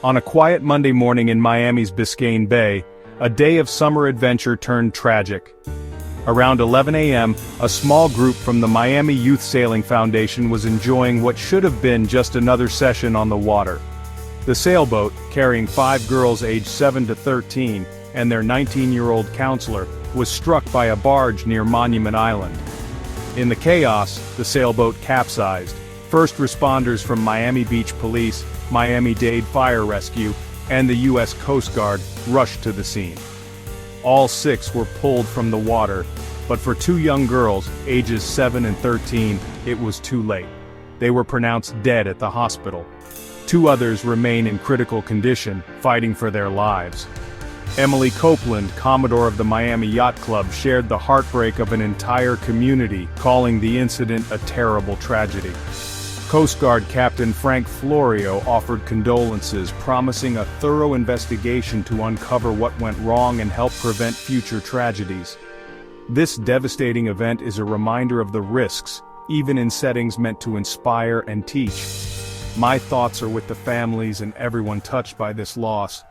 On a quiet Monday morning in Miami's Biscayne Bay, a day of summer adventure turned tragic. Around 11 a.m., a small group from the Miami Youth Sailing Foundation was enjoying what should have been just another session on the water. The sailboat, carrying 5 girls aged 7 to 13, and their 19-year-old counselor, was struck by a barge near Monument Island. In the chaos, the sailboat capsized. First responders from Miami Beach Police, Miami-Dade Fire Rescue, and the U.S. Coast Guard rushed to the scene. All 6 were pulled from the water, but for 2 young girls, ages 7 and 13, it was too late. They were pronounced dead at the hospital. 2 others remain in critical condition, fighting for their lives. Emily Copeland, Commodore of the Miami Yacht Club, shared the heartbreak of an entire community, calling the incident a terrible tragedy. Coast Guard Captain Frank Florio offered condolences, promising a thorough investigation to uncover what went wrong and help prevent future tragedies. This devastating event is a reminder of the risks, even in settings meant to inspire and teach. My thoughts are with the families and everyone touched by this loss.